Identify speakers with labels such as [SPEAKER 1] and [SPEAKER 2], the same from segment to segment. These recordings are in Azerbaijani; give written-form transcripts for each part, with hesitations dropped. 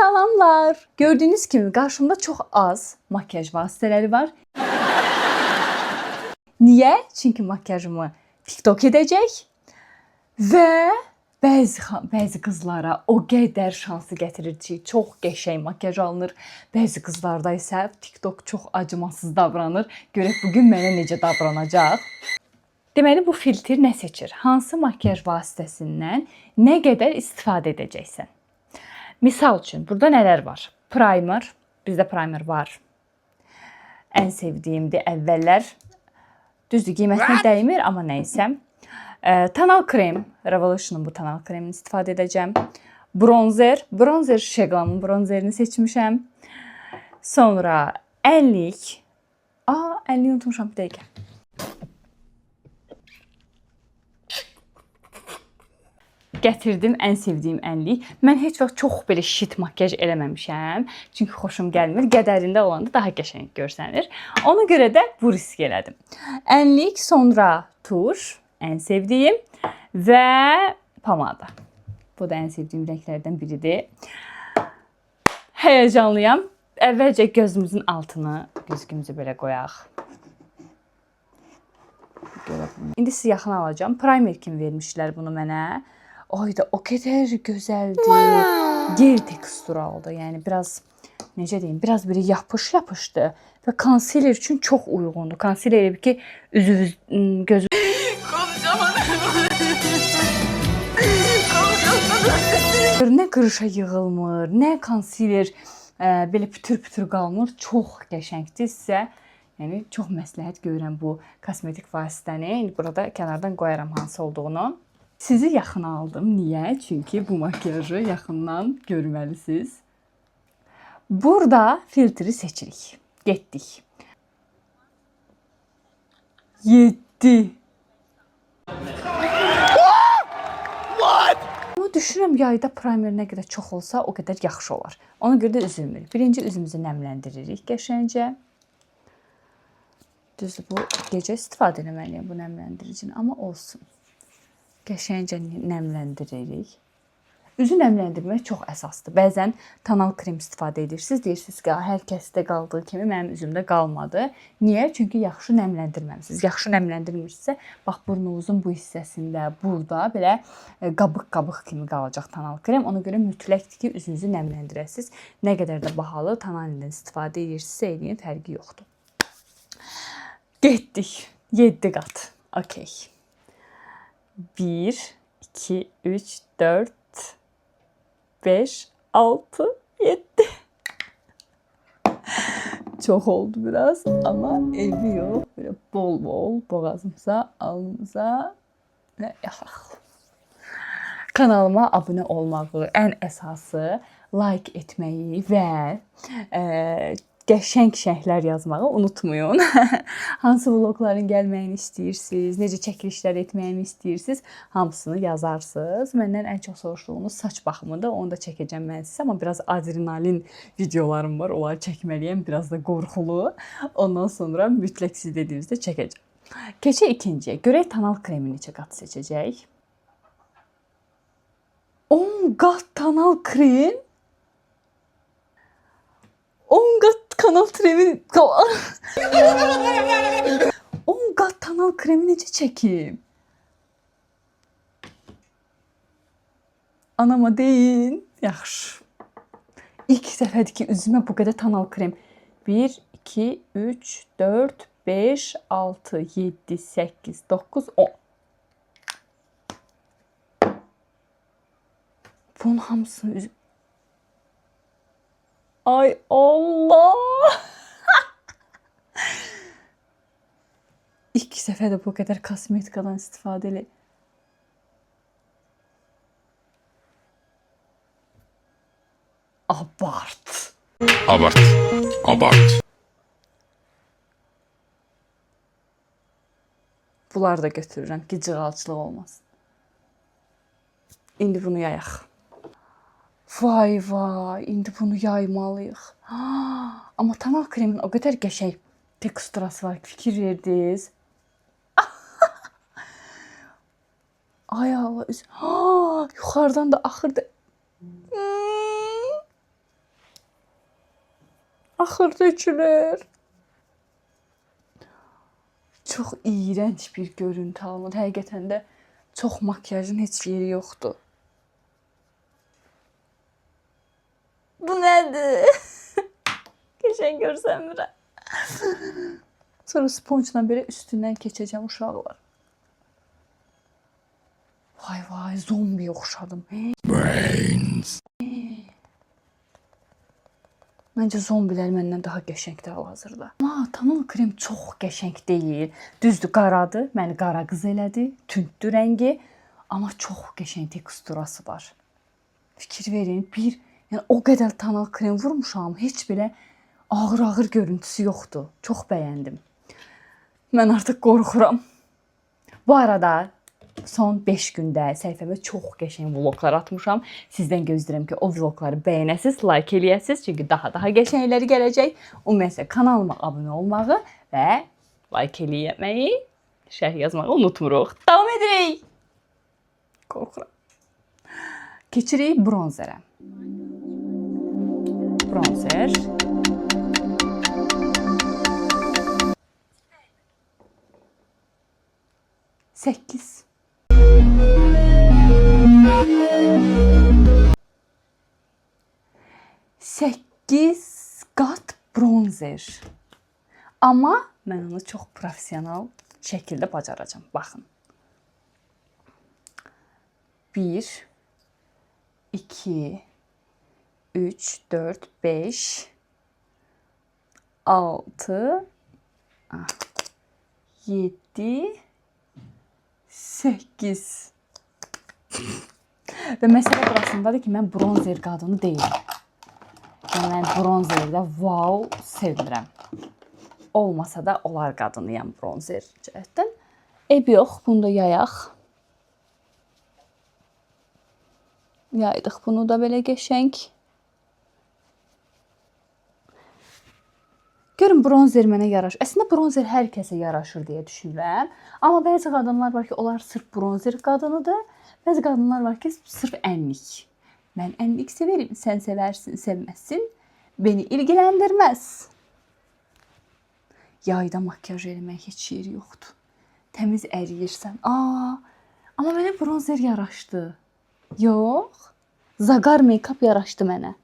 [SPEAKER 1] Salamlar. Gördüğünüz kimi qarşımda çox az makyaj vasitələri var. Niyə? Çünki makyajımı TikTok edəcək və bəzi qızlara o qədər şansı gətirir ki, çox qəşəng makyaj alınır. Bəzi qızlarda isə TikTok çox acımasız davranır. Görək bugün mənə necə davranacaq. Deməli bu filtr nə seçir? Hansı makyaj vasitəsindən nə qədər istifadə edəcəksən? Misal üçün burada nələr var? Primer, bizdə primer var. Ən sevdiyimdir əvvəllər. Düzdür, qiymətinə dəymir, amma nə isə. Tonal krem, Revolution'un bu tonal kremini istifadə edəcəm. Bronzer, Sheglam'ın bronzerini seçmişəm. Sonra ənlik. Ənliyi unutmuşam, bir dəqiqə. Gətirdim ən sevdiyim ənlik. Mən heç vaxt çox belə şit makyaj eləməmişəm. Çünki xoşum gəlmir. Qədərində olanda daha qəşəng görsənir. Ona görə də bu risk elədim. Ənlik, sonra tuş, ən sevdiyim və pomada. Bu da ən sevdiyim rənglərdən biridir. Həyəcanlıyam. Əvvəlcə gözümüzün altını, güzgümüzü belə qoyaq. İndi sizi yaxına alacağım. Primer kimi vermişlər bunu mənə. Ayda o qədər gözəldir. Gel tekstur aldı. Yəni biraz necə deyim, biraz belə yapışdı və konsiler üçün çox uyğundur. Konsiler elə ki üzünüz gözü nə qırışa yığılmır, nə konsiler belə pütür qalmır. Çox qəşəngdir sizə. Yəni çox məsləhət görürəm bu kosmetik vasitəni. İndi burada kənardan qoyaram hansı olduğunu. Sizi yaxına aldım. Niyə? Çünki bu makyajı yaxından görməlisiniz. Burada filtri seçirik. Getdik. 7. Amma düşünürəm yayda primer nə qədər çox olsa o qədər yaxşı olar. Ona görə də üzülmür. Birinci üzümüzü nəmləndiririk qəşəngcə. Düzdür, bu gecə istifadə etməliyəm bu nəmləndiricini, amma olsun. Qəşəngcə nəmləndiririk. Üzü nəmləndirmək çox əsasdır. Bəzən tonal krem istifadə edirsiniz. Deyirsiniz ki, hər kəsdə qaldığı kimi mənim üzümdə qalmadı. Niyə? Çünki yaxşı nəmləndirməmisiniz. Yaxşı nəmləndirmirsinizsə, bax burnunuzun bu hissəsində, burada belə qabıq kimi qalacaq tonal krem. Ona görə mütləqdir ki, üzünüzü nəmləndirəsiniz. Nə qədər də bahalı tonalindən istifadə edirsinizsə, eləyin, fərqi yoxdur. Getdik. 7 qat. Okey. 1, 2, 3, 4, 5, 6, 7. Çox oldu biraz ama evi yok. Böyle bol bol boğazımıza, alnımıza ve yaxaq. Kanalıma abone olmağı, ən əsası like etməyi və qəşəng şərhlər yazmağı unutmayın. Hansı vlogların gəlməyini istəyirsiniz, necə çəkilişlər etməyimi istəyirsiniz, hamısını yazarsınız. Məndən ən çox soruşduğunuz saç baxımıdır, onu da çəkəcəm mən sizə. Amma biraz adrenalin videolarım var, onları çəkməliyəm, biraz da qorxulu. Ondan sonra mütləq siz dediyinizdə çəkəcəm. Keçək ikinciyə. Görək tonal kremi neçə qat seçəcək? 10 qat tonal krem? 10 qat tonal kremi 10 qat tonal kremi necə çəkim? Anama deyin. Yaxşı. İlk dəfədir ki, üzümə bu qədər tonal krem. 1, 2, 3, 4, 5, 6, 7, 8, 9, 10. Bunun hamısını üzüm... Ay Allah! İlk səfərdə bu qədər kosmetikadan istifadə elə. Abart. Bunları da götürürəm ki, cığalçılıq olmasın. İndi bunu yayaq. Vay, indi bunu yaymalıyıq. Amma tonal kremin o qədər qəşəng teksturası var ki, fikir verdiniz. Ay Allah, yuxarıdan da axırdı. Axır tökülür. Çox iyrənc bir görüntü alınır. Həqiqətən də çox makyajın heç yeri yoxdur. Bu nədir? Qəşəng görsənmirəm. Sonra sponjla belə üstündən keçəcəm uşaqlar. Vay vay, zombiyə oxşadım. Brains. Məncə zombilər məndən daha qəşəngdir hal-hazırda. Amma tonal krem çox qəşəng deyil. Düzdür, qaradır. Məni qara qız elədi. Tündür rəngi. Amma çox qəşəng teksturası var. Fikir verin, yəni o qədər tonal krem vurmuşam, heç belə ağır-ağır görüntüsü yoxdur. Çox bəyəndim. Mən artıq qorxuram. Bu arada son 5 gündə səhifəmə çox qəşəng vloglar atmışam. Sizdən gözləyirəm ki, o vlogları bəyənəsiz, like eləyəsiz. Çünki daha qəşəngləri gələcək. Ümumiyyətlə kanalıma abunə olmağı və like eləməyi, şərh yazmağı unutmuruq. Davam edirik. Qorxuram. Keçirik bronzerə. Bronzer. Sekiz. 8 qat bronzer. Amma mən onu çox professional şəkildə bacaracağam. Baxın. 1 2 3 4 5 6 7 8. Və məsələ burasındadır ki, mən bronzer qadını deyiləm. Yəni, mən bronzerdə wow sevirəm. Olmasa da olar qadınıyam bronzer cəhətdən. Eybi yox, bunu da yayaq. Yaydıq bunu da belə qəşəng. Görün, bronzer mənə yaraşır. Əslində bronzer hər kəsə yaraşır deyə düşünürəm. Amma bəzi qadınlar var ki, onlar sırf bronzer qadınıdır. Bəzi qadınlar var ki, sırf ənlik. Mən ənlik severim. Sən sevərsin, sevməzsin. Beni ilgiləndirməz. Yayda makyaj eləmək heç yeri yoxdur. Təmiz əriyirsən. Amma mənə bronzer yaraşdı. Yox. Zagar make-up yaraşdı mənə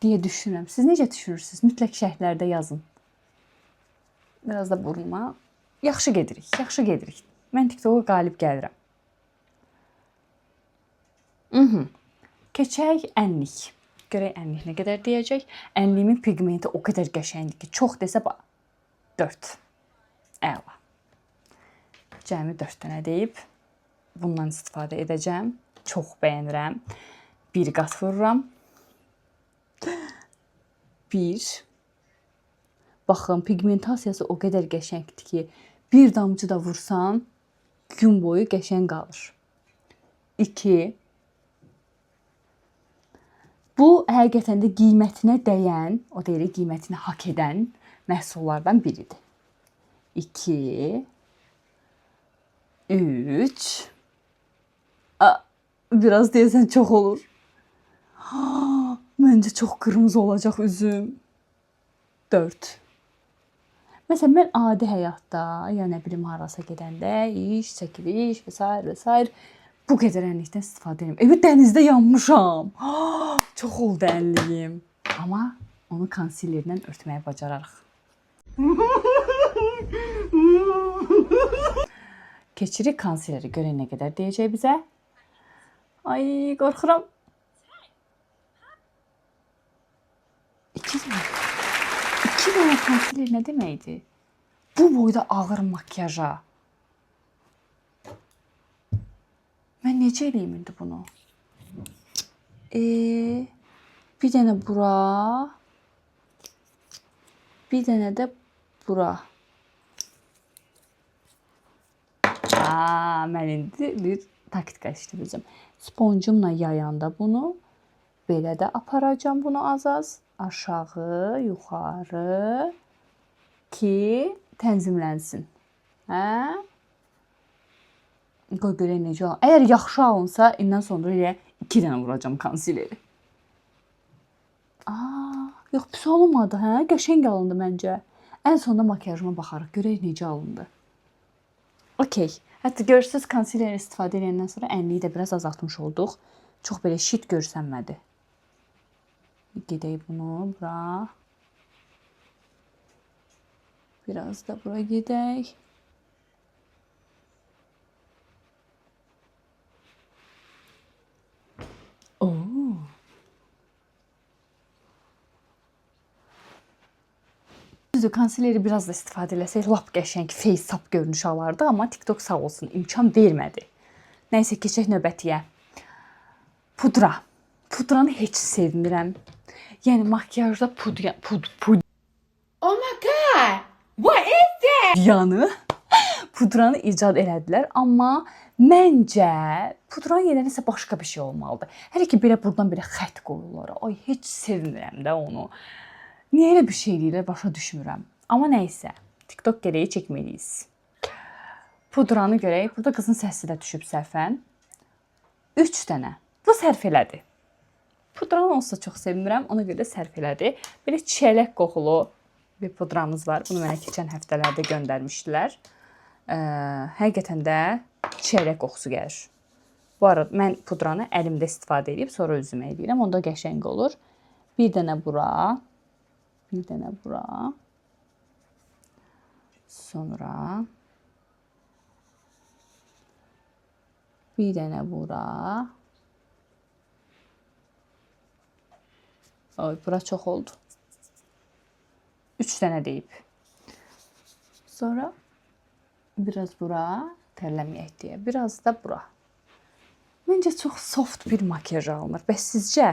[SPEAKER 1] deyə düşünürəm. Siz necə düşünürsünüz? Mütləq şərhlərdə yazın. Biraz da burnuma. Yaxşı gedirik, yaxşı gedirik. Mən TikToka qalib gəlirəm. Keçək ənlik. Görək ənlik nə qədər deyəcək. Ənliyimin pigmenti o qədər qəşəngdir ki, çox desə 4. Əla. Cəmi 4 dənə deyib bundan istifadə edəcəm. Çox bəyənirəm. 1 qat vururam. 1. Baxın, pigmentasiyası o qədər qəşəngdir ki, bir damcı da vursan, gün boyu qəşəng qalır. 2. Bu, həqiqətən də qiymətinə dəyən, o deyil, qiymətini haqq edən məhsullardan biridir. 2. 3. Biraz deyəsən çox olur. Məncə çox qırmızı olacaq üzüm. 4. Məsələn, mən adi həyatda, ya nə bilim, harasa gedəndə, iş, çəkiliş və s. Bu qədər ənlikdən istifadə edirəm. Evi dənizdə yanmışam. Çox oldu ənliyim. Amma onu konsilerlə örtməyə bacararıq. Keçirik konsileri. Görək nə qədər deyəcək bizə. Ay, qorxuram. 2 dənə konsiler nə deməkdir? Bu boyda ağır makyaja. Mən necə eləyim indi bunu? Bir dənə bura. Bir dənə də bura. Mən indi bir taktika işləyəcəm. Sponjumla yayanda bunu belə də aparacam bunu az-az. Aşağı, yuxarı ki tənzimlənsin. Qoy görək necə olur. Əgər yaxşı alınsa, indən sonra elə 2 dənə vuracam konsileri. Yox, pis olmadı, hə? Qəşəng alındı məncə. Ən sonda makiyajıma baxarıq, görək necə alındı. Okey. Hətta görürsüz, konsiler istifadə edəndən sonra ənliyi də biraz azaltmış olduq. Çox belə şit görsənmədi. Gedək bunu bura. Biraz da bura gedək. Oo. Düzdür, konsileri biraz da istifadə eləsək lap qəşəng face-up görünüş alardı, amma TikTok sağ olsun imkan vermədi. Nəysə, keçək növbətiyə. Pudra. Pudranı heç sevmirəm. Yəni makiyajda
[SPEAKER 2] Oh my god! What is that?
[SPEAKER 1] pudranı icad elədilər, amma məncə pudranın yerine nəsə başqa bir şey olmalıdır. Hələ ki belə buradan belə xətt qoyurlar. Ay heç sevmirəm də onu. Niyə elə bir şey deyirlər, başa düşmürəm. Amma nəysə, TikTok gərəyi çəkməliyik. Pudranı görək. Burada qızın səsi də düşüb səhvən. 3 dənə. Bu sərf elədi. Pudranı olsa çox sevmirəm, ona görə də sərf elədi. Belə çiyələk qoxulu bir pudramız var. Bunu mənə keçən həftələrdə göndərmişdilər. Həqiqətən də çiyələk qoxusu gəlir. Bu arada mən pudranı əlimdə istifadə edib sonra üzümə eləyirəm. Onda qəşəng olur. Bir dənə bura. Bir dənə bura. Sonra bir dənə bura. Ay, bura çox oldu. 3 dənə deyib. Sonra biraz bura, tərləməyək deyə. Biraz da bura. Məncə çox soft bir makiyaj alınır. Bəs sizcə?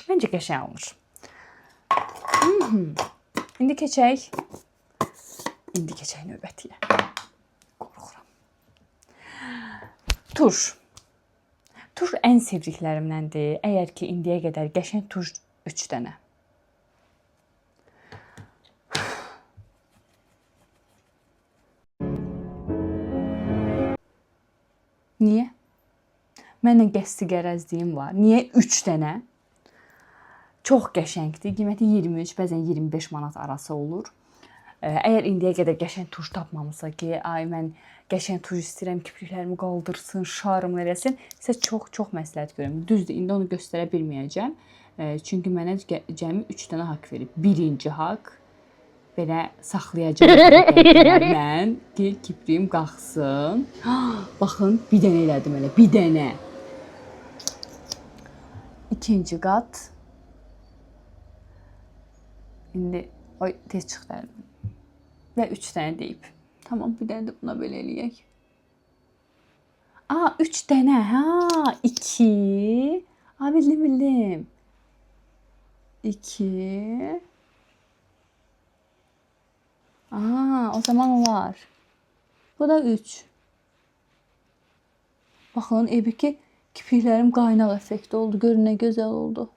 [SPEAKER 1] Məncə qəşəng alınır. İndi keçək. İndi keçək növbətiyə. Qorxuram. Tuş. Tuş ən sevdiklərimdəndir. Əgər ki, indiyə qədər qəşəng tuş 3 dənə. Niyə? Mənlə qəsdi qərəzliyim var. Niyə 3 dənə? Çox qəşəngdir. Qiyməti 23, bəzən 25 manat arası olur. Əgər indiyə qədər qəşəng tuş tapmamısa ki, ay mən qəşəng tuş istəyirəm, kipriklərimi qaldırsın, şarımı eləsin, sizə çox məsləhət görürəm. Düzdür, indi onu göstərə bilməyəcəm. Çünki mənə cəmi 3 dənə haqq verib. Birinci haqq belə saxlayacağam mən ki, kipriyim qalxsın. Baxın, bir dənə elədim elə, bir dənə. İkinci qat. İndi oy tez çıxdı. Və 3 dənə deyib. Tamam, bir dənə də buna belə eləyək. 3 dənə. 2. Bildim. 2. O zaman olar. Bu da 3. Baxın, ki kipriklərim qaynaq effekti oldu. Görün nə gözəl oldu.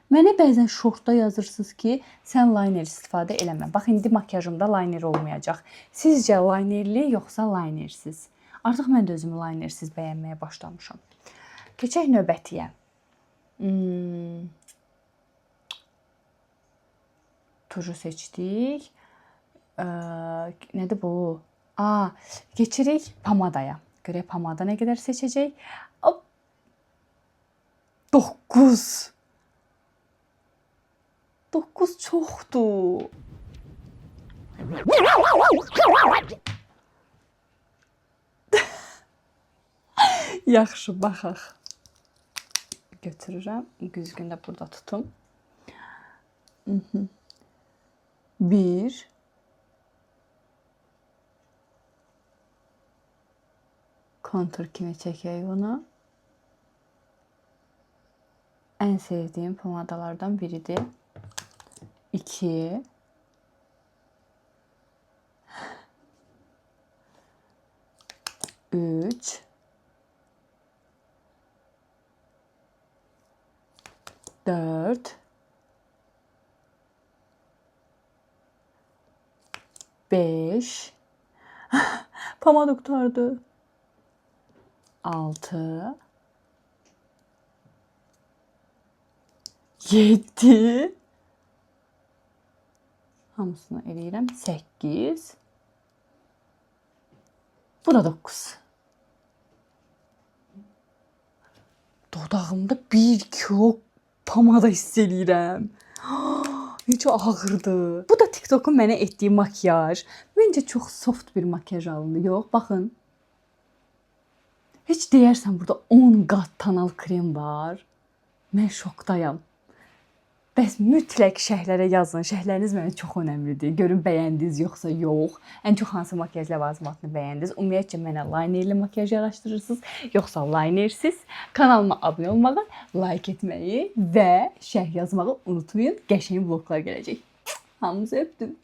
[SPEAKER 1] Mənə bəzən şortda yazırsınız ki, sən liner istifadə eləmə. Bax, indi makiyajımda liner olmayacaq. Sizcə linerli yoxsa linersiz? Artıq mən də özümü linersiz bəyənməyə başlamışam. Keçək növbətiyə. Tuju seçdik. Nədir bu? Keçirik pomadaya. Görək pomada nə qədər seçəcək. 9. 9 çoxdur. Yaxşı, baxaq. Götürürəm. Güzgün də burada tutum. 1. Kontur kimi çəkək onu. Ən sevdiyim pomadalardan biridir. 2. 3. 4. 5. Pomada qurtardı. 6. 7. Hamısını eləyirəm. 8. Bu da 9. Dodağımda 1 kilo pomada hiss eləyirəm. Necə ağırdı. Bu da TikTok'un mənə etdiyi makyaj. Məncə çox soft bir makyaj alındı. Yox, baxın. Heç deyərsən burada 10 qat tonal krem var. Mən şokdayam. Bəs mütləq şərhlərə yazın. Şərhləriniz mənə çox önəmlidir. Görün bəyəndiniz yoxsa yox. Ən çox hansı makyaj ləvazimatını bəyəndiniz? Ümumiyyətcə mənə linerli makyaj araşdırırsınız, yoxsa linersiz? Kanalıma abunə olmağı, like etməyi və şərh yazmağı unutmayın. Qəşəng vloglar gələcək. Hamınızı öpdüm.